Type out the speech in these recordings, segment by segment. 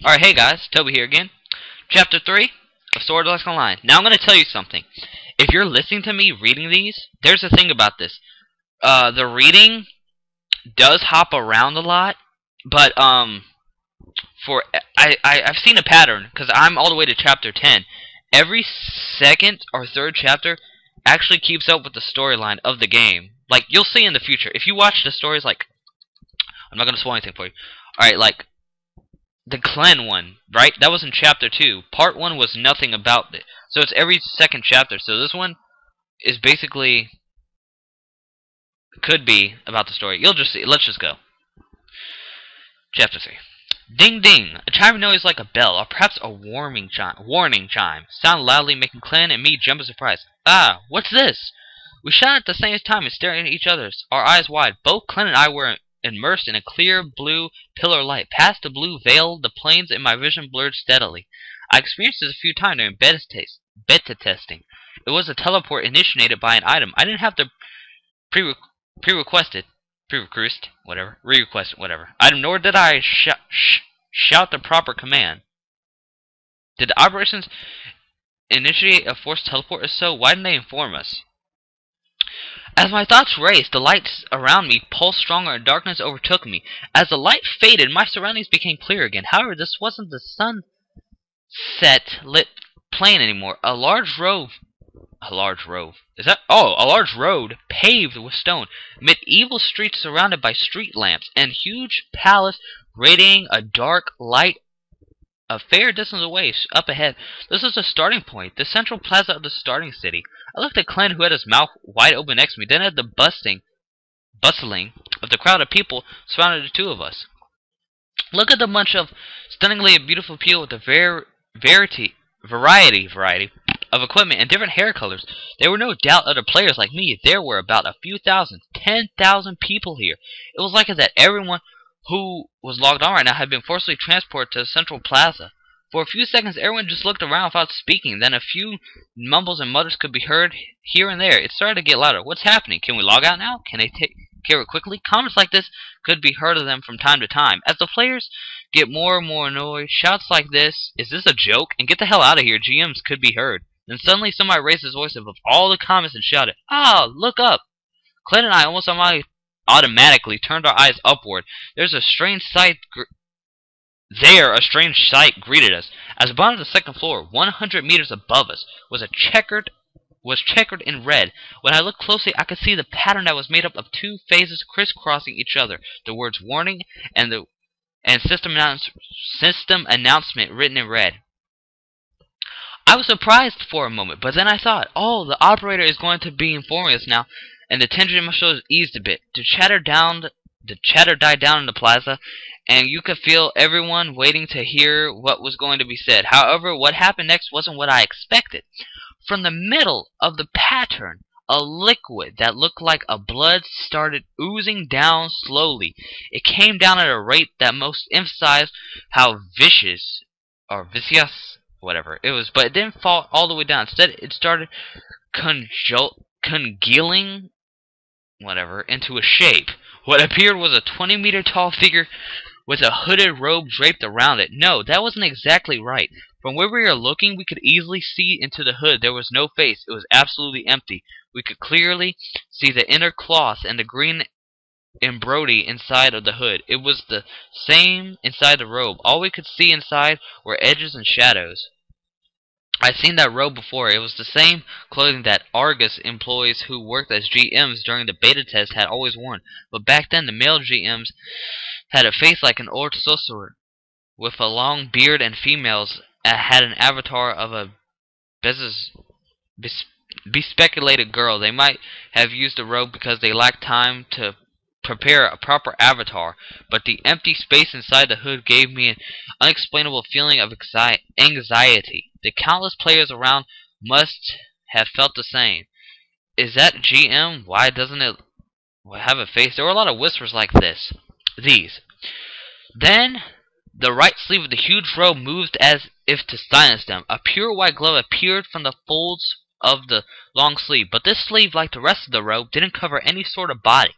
Alright, hey guys, Toby here again. Chapter 3 of Sword Art Online. Now I'm going to tell you something. If you're listening to me reading these, there's a thing about this. The reading does hop around a lot, but I've seen a pattern, because I'm all the way to chapter 10. Every second or third chapter actually keeps up with the storyline of the game. Like, you'll see in the future. If you watch the stories, like, I'm not going to spoil anything for you. Alright, like, the Clan one, right? That was in chapter 2. Part 1 was nothing about it. So it's every second chapter. So this one is basically, could be about the story. You'll just see. Let's just go. Chapter 3. Ding ding! A chiming noise like a bell, or perhaps a warning chime. Sound loudly, making Clan and me jump in surprise. Ah, what's this? We shouted at the same time and staring at each other, our eyes wide. Both Clan and I were immersed in a clear blue pillar light. Past the blue veil, the planes in my vision blurred steadily. I experienced this a few times during beta testing. It was a teleport initiated by an item. I didn't have to request whatever. Item, nor did I shout the proper command. Did the operations initiate a forced teleport? If so, why didn't they inform us? As my thoughts raced, the lights around me pulsed stronger and darkness overtook me. As the light faded, my surroundings became clear again. However, this wasn't the sunset-lit plain anymore. A large road paved with stone, medieval streets surrounded by street lamps, and huge palace radiating a dark light a fair distance away, up ahead. This was the starting point, the central plaza of the starting city. I looked at Clan, who had his mouth wide open next to me, then at the bustling of the crowd of people surrounding the two of us. Look at the bunch of stunningly beautiful people with a variety of equipment and different hair colors. There were no doubt other players like me. There were about a few thousand, 10,000 people here. It was like that everyone who was logged on right now had been forcibly transported to the central plaza. For a few seconds, everyone just looked around without speaking. Then a few mumbles and mutters could be heard here and there. It started to get louder. What's happening? Can we log out now? Can they take care of it quickly? Comments like this could be heard of them from time to time. As the players get more and more annoyed, shouts like this, "Is this a joke?" and "Get the hell out of here," GMs could be heard. Then suddenly somebody raised his voice above all the comments and shouted, "Ah, look up!" Clint and I almost automatically turned our eyes upward. A strange sight greeted us. As above the second floor, 100 meters above us, was checkered in red. When I looked closely, I could see the pattern that was made up of two phases crisscrossing each other. The words "warning" and system announcement written in red. I was surprised for a moment, but then I thought, oh, the operator is going to be informing us now, and the tension in my shoulders eased a bit. The chatter died down in the plaza, and you could feel everyone waiting to hear what was going to be said. However, what happened next wasn't what I expected. From the middle of the pattern, a liquid that looked like a blood started oozing down slowly. It came down at a rate that most emphasized how viscous whatever it was, but it didn't fall all the way down. Instead, it started congealing into a shape. What appeared was a 20-meter tall figure with a hooded robe draped around it. No, that wasn't exactly right. From where we were looking, we could easily see into the hood. There was no face. It was absolutely empty. We could clearly see the inner cloth and the green embroidery inside of the hood. It was the same inside the robe. All we could see inside were edges and shadows. I'd seen that robe before. It was the same clothing that Argus employees who worked as GMs during the beta test had always worn. But back then, the male GMs had a face like an old sorcerer, with a long beard, and females had an avatar of a bespeculated girl. They might have used the robe because they lacked time to prepare a proper avatar, but the empty space inside the hood gave me an unexplainable feeling of anxiety. The countless players around must have felt the same. Is that GM? Why doesn't it have a face? There were a lot of whispers like these. Then the right sleeve of the huge robe moved as if to silence them. A pure white glove appeared from the folds of the long sleeve, but this sleeve, like the rest of the robe, didn't cover any sort of body.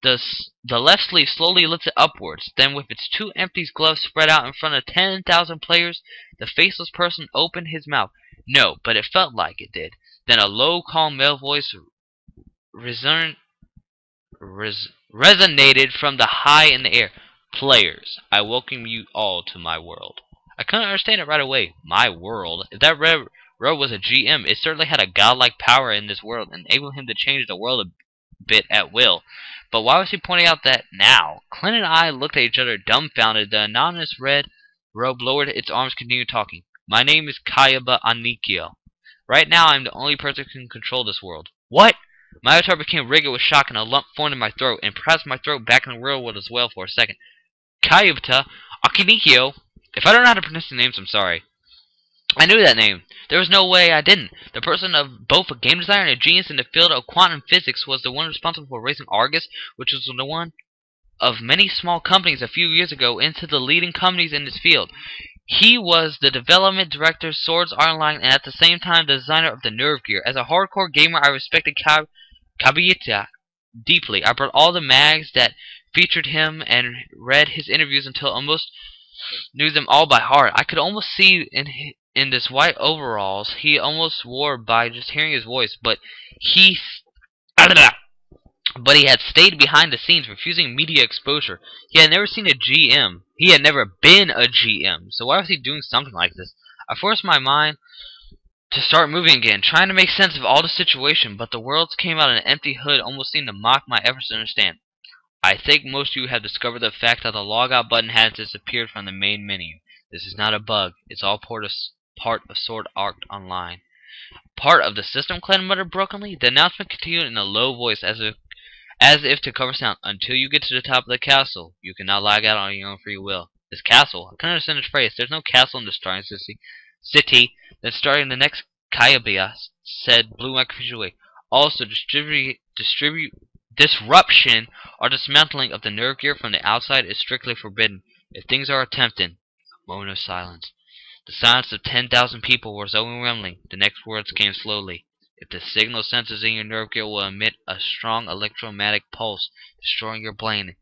The left sleeve slowly lifted upwards. Then, with its two empty gloves spread out in front of 10,000 players, the faceless person opened his mouth. No, but it felt like it did. Then a low, calm male voice resonated from the high in the air. Players, I welcome you all to my world. I couldn't understand it right away. My world? If that red robe was a GM, it certainly had a godlike power in this world, enabling him to change the world a bit at will. But why was he pointing out that now? Clint and I looked at each other dumbfounded. The anonymous red robe lowered its arms, continued talking. My name is Kayaba Anikio. Right now, I'm the only person who can control this world. What? My avatar became rigid with shock, and a lump formed in my throat, and perhaps my throat back in the real world as well for a second. Kayaba Akinikio. If I don't know how to pronounce the names, I'm sorry. I knew that name. There was no way I didn't. The person of both a game designer and a genius in the field of quantum physics was the one responsible for raising Argus, which was the one of many small companies a few years ago, into the leading companies in this field. He was the development director of Swords Art Online and at the same time the designer of the Nerve Gear. As a hardcore gamer, I respected Kabuya deeply. I bought all the mags that featured him and read his interviews until I almost knew them all by heart. I could almost see in this white overalls he almost wore by just hearing his voice, but he had stayed behind the scenes, refusing media exposure. He had never seen a GM. He had never been a GM. So why was he doing something like this? I forced my mind to start moving again, trying to make sense of all the situation, but the words came out in an empty hood, almost seemed to mock my efforts to understand. I think most of you have discovered the fact that the logout button has disappeared from the main menu. This is not a bug. It's all part of Sword Art Online. Part of the system, Clan muttered brokenly. The announcement continued in a low voice as if to cover sound. Until you get to the top of the castle, you cannot log out on your own free will. This castle? I couldn't understand this phrase. There's no castle in the starting city. Then starting the next Kayaba said Blue Mike away. Also, disruption or dismantling of the nerve gear from the outside is strictly forbidden. If things are attempted, a moment of silence. The silence of 10,000 people was overwhelming. The next words came slowly. If the signal sensors in your nerve gear will emit a strong electromagnetic pulse, destroying your brain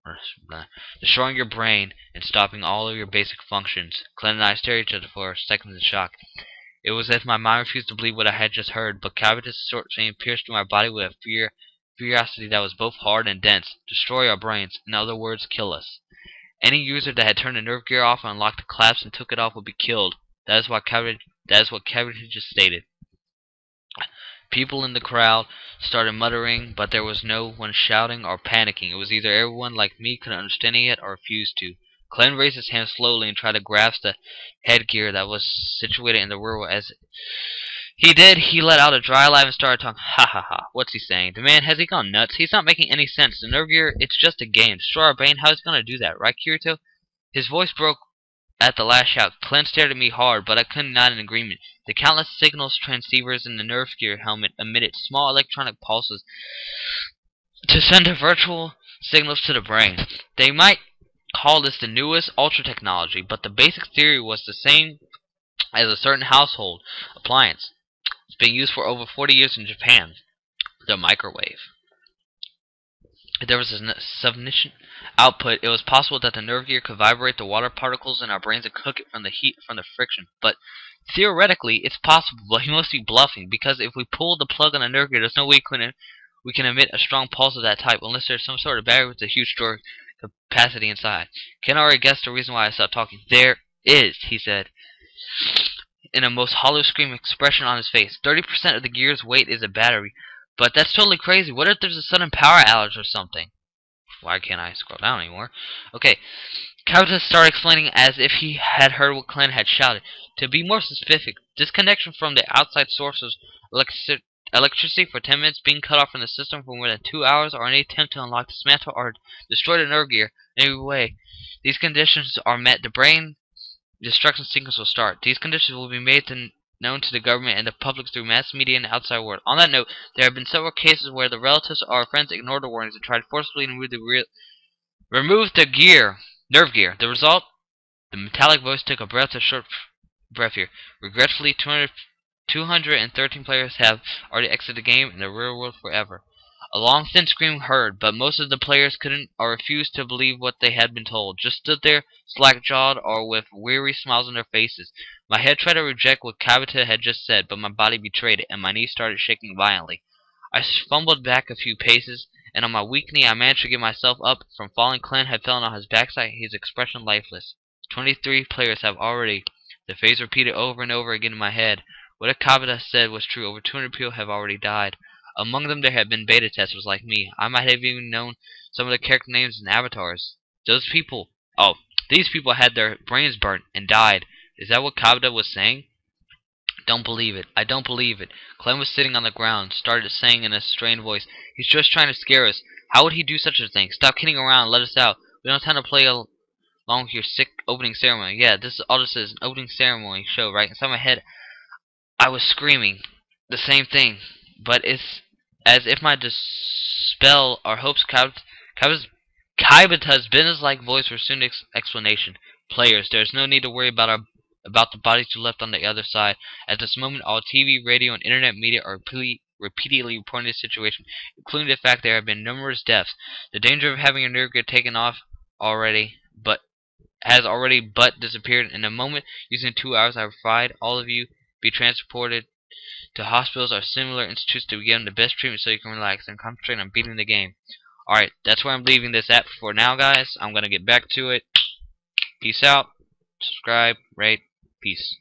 and stopping all of your basic functions. Clint and I stared at each other for seconds in shock. It was as if my mind refused to believe what I had just heard, but Kabuya's short chain pierced through my body with a curiosity that was both hard and dense. Destroy our brains. In other words, kill us. Any user that had turned the nerve gear off and unlocked the clasp and took it off would be killed. That is what Kabuya just stated. People in the crowd started muttering, but there was no one shouting or panicking. It was either everyone like me couldn't understand it or refused to. Glenn raised his hand slowly and tried to grasp the headgear that was situated in the rear. As he did, he let out a dry laugh and started talking. Ha ha ha, what's he saying? The man, has he gone nuts? He's not making any sense. The nerve gear, it's just a game. Destroy our brain, how's he gonna do that, right, Kirito? His voice broke at the last shout. Clint stared at me hard, but I couldn't nod in agreement. The countless signals transceivers in the nerve gear helmet emitted small electronic pulses to send a virtual signals to the brain. They might call this the newest ultra technology, but the basic theory was the same as a certain household appliance. It's been used for over 40 years in Japan. The microwave. If there was a sufficient output, it was possible that the nerve gear could vibrate the water particles in our brains and cook it from the heat from the friction. But theoretically, it's possible, but he must be bluffing, because if we pull the plug on the nerve gear, there's no way we can emit a strong pulse of that type unless there's some sort of battery with a huge storage capacity inside. Ken already guessed the reason why I stopped talking. There is, he said, in a most hollow scream expression on his face. 30% of the gear's weight is a battery. But that's totally crazy. What if there's a sudden power outage or something? Why can't I scroll down anymore? Okay. Kabuya started explaining as if he had heard what Clint had shouted. To be more specific, disconnection from the outside sources, electricity for 10 minutes, being cut off from the system for more than 2 hours, or any attempt to unlock, dismantle, or destroy the nerve gear in any way. These conditions are met, the brain destruction sequence will start. These conditions will be made known to the government and the public through mass media and the outside world. On that note, there have been several cases where the relatives or friends ignored the warnings and tried forcefully to remove the nerve gear. The result? The metallic voice took a short breath here. Regretfully, 213 players have already exited the game in the real world forever. A long, thin scream heard, but most of the players couldn't or refused to believe what they had been told. Just stood there, slack-jawed or with weary smiles on their faces. My head tried to reject what Kabata had just said, but my body betrayed it, and my knees started shaking violently. I fumbled back a few paces, and on my weak knee I managed to get myself up. From falling, Clint had fallen on his backside, his expression lifeless. 23 players have already. The phrase repeated over and over again in my head. What Kabata said was true. Over 200 people have already died. Among them there had been beta testers like me. I might have even known some of the character names and avatars. Those people, oh, these people had their brains burnt and died. Is that what Kabata was saying? Don't believe it. I don't believe it. Clem was sitting on the ground, started saying in a strained voice, "He's just trying to scare us. How would he do such a thing? Stop kidding around and let us out. We don't have time to play along with your sick opening ceremony." Yeah, this is all this is, an opening ceremony show, right? Inside my head, I was screaming the same thing, but it's as if my dispel our hopes. Kaibata's business-like voice for soon explanation. Players, there is no need to worry about the bodies you left on the other side. At this moment, all TV, radio, and internet media are repeatedly reporting this situation, including the fact there have been numerous deaths. The danger of having your nerve get taken off has already disappeared. In a moment, using 2 hours, I provide all of you be transported to hospitals or similar institutes to be given the best treatment so you can relax and concentrate on beating the game. Alright, that's where I'm leaving this at for now, guys. I'm going to get back to it. Peace out. Subscribe, rate, peace.